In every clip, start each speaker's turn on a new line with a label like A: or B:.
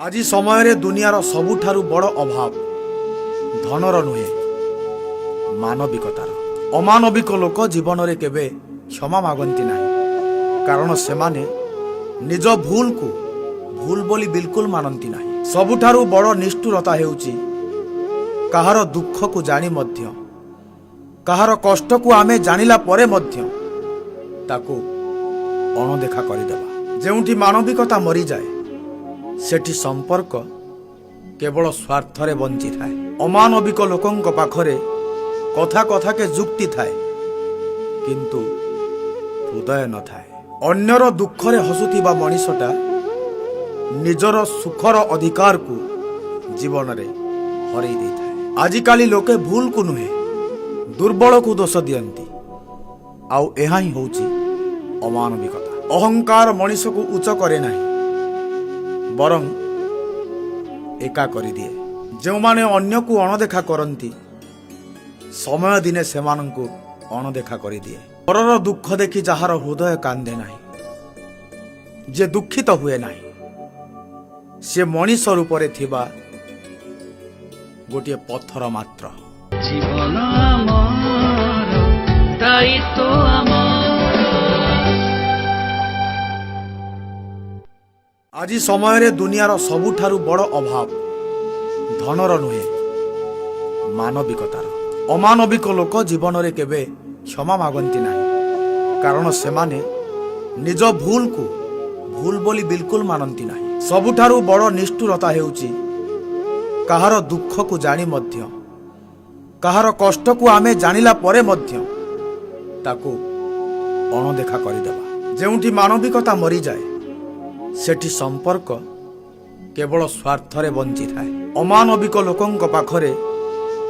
A: ଆଜି ସମୟରେ ଦୁନିଆର ସବୁଠାରୁ ବଡ଼ ଅଭାବ ଧନର ନୁହେଁ, ମାନବିକତାର। ଅମାନବିକ ଲୋକ ଜୀବନରେ କେବେ କ୍ଷମା ମାଗନ୍ତି ନାହିଁ, କାରଣ ସେମାନେ ନିଜ ଭୁଲକୁ ଭୁଲ ବୋଲି ବିଲକୁଲ ମାନନ୍ତି ନାହିଁ। ସବୁଠାରୁ ବଡ଼ ନିଷ୍ଠୁରତା ହେଉଛି କାହାର ଦୁଃଖକୁ ଜାଣି ମଧ୍ୟ, କାହାର କଷ୍ଟକୁ ଆମେ ଜାଣିଲା ପରେ ମଧ୍ୟ ତାକୁ ଅଣଦେଖା କରିଦେବା। ଯେଉଁଠି ମାନବିକତା ମରିଯାଏ ସେଠି ସମ୍ପର୍କ କେବଳ ସ୍ୱାର୍ଥରେ ବଞ୍ଚିଥାଏ। ଅମାନବିକ ଲୋକଙ୍କ ପାଖରେ କଥା କଥାକେ ଯୁକ୍ତି ଥାଏ, କିନ୍ତୁ ହୃଦୟ ନଥାଏ। ଅନ୍ୟର ଦୁଃଖରେ ହସୁଥିବା ମଣିଷଟା ନିଜର ସୁଖର ଅଧିକାରକୁ ଜୀବନରେ ହରେଇ ଦେଇଥାଏ। ଆଜିକାଲି ଲୋକେ ଭୁଲକୁ ନୁହେଁ, ଦୁର୍ବଳକୁ ଦୋଷ ଦିଅନ୍ତି, ଆଉ ଏହା ହିଁ ହେଉଛି ଅମାନବିକତା। ଅହଙ୍କାର ମଣିଷକୁ ଉଚ୍ଚ କରେ ନାହିଁ, ବରଂ ଏକା କରିଦିଏ। ଯେଉଁମାନେ ଅନ୍ୟକୁ ଅଣଦେଖା କରନ୍ତି, ସମୟ ଦିନେ ସେମାନଙ୍କୁ ଅଣଦେଖା କରିଦିଏ। ପରର ଦୁଃଖ ଦେଖି ଯାହାର ହୃଦୟ କାନ୍ଦେ ନାହିଁ, ଯେ ଦୁଃଖିତ ହୁଏ ନାହିଁ, ସେ ମଣିଷ ରୂପରେ ଥିବା ଗୋଟିଏ ପଥର ମାତ୍ର।
B: ଜୀବନ ଆମର, ଦାୟିତ୍ୱ ଆମର।
A: ଆଜି ସମୟରେ ଦୁନିଆର ସବୁଠାରୁ ବଡ଼ ଅଭାବ ଧନର ନୁହେଁ, ମାନବିକତାର। ଅମାନବିକ ଲୋକ ଜୀବନରେ କେବେ କ୍ଷମା ମାଗନ୍ତି ନାହିଁ, କାରଣ ସେମାନେ ନିଜ ଭୁଲକୁ ଭୁଲ ବୋଲି ବିଲକୁଲ ମାନନ୍ତି ନାହିଁ। ସବୁଠାରୁ ବଡ଼ ନିଷ୍ଠୁରତା ହେଉଛି କାହାର ଦୁଃଖକୁ ଜାଣି ମଧ୍ୟ, କାହାର କଷ୍ଟକୁ ଆମେ ଜାଣିଲା ପରେ ମଧ୍ୟ ତାକୁ ଅଣଦେଖା କରିଦେବା। ଯେଉଁଠି ମାନବିକତା ମରିଯାଏ ସେଠି ସମ୍ପର୍କ କେବଳ ସ୍ୱାର୍ଥରେ ବଞ୍ଚିଥାଏ। ଅମାନବିକ ଲୋକଙ୍କ ପାଖରେ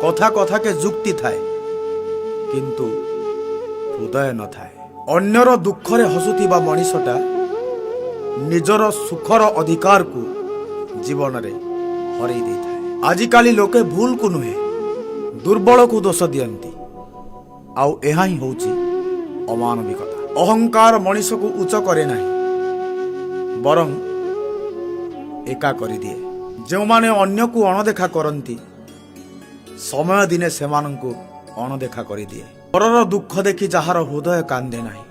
A: କଥା କଥାକେ ଯୁକ୍ତି ଥାଏ, କିନ୍ତୁ ହୃଦୟ ନଥାଏ। ଅନ୍ୟର ଦୁଃଖରେ ହସୁଥିବା ମଣିଷଟା ନିଜର ସୁଖର ଅଧିକାରକୁ ଜୀବନରେ ହରେଇ ଦେଇଥାଏ। ଆଜିକାଲି ଲୋକେ ଭୁଲକୁ ନୁହେଁ, ଦୁର୍ବଳକୁ ଦୋଷ ଦିଅନ୍ତି, ଆଉ ଏହା ହିଁ ହେଉଛି ଅମାନବିକତା। ଅହଙ୍କାର ମଣିଷକୁ ଉଚ୍ଚ କରେ ନାହିଁ, ବରଂ ଏକା କରିଦିଏ। ଯେଉଁମାନେ ଅନ୍ୟକୁ ଅଣଦେଖା କରନ୍ତି, ସମୟ ଦିନେ ସେମାନଙ୍କୁ ଅଣଦେଖା କରିଦିଏ। ପରର ଦୁଃଖ ଦେଖି ଯାହାର ହୃଦୟ କାନ୍ଦେ ନାହିଁ,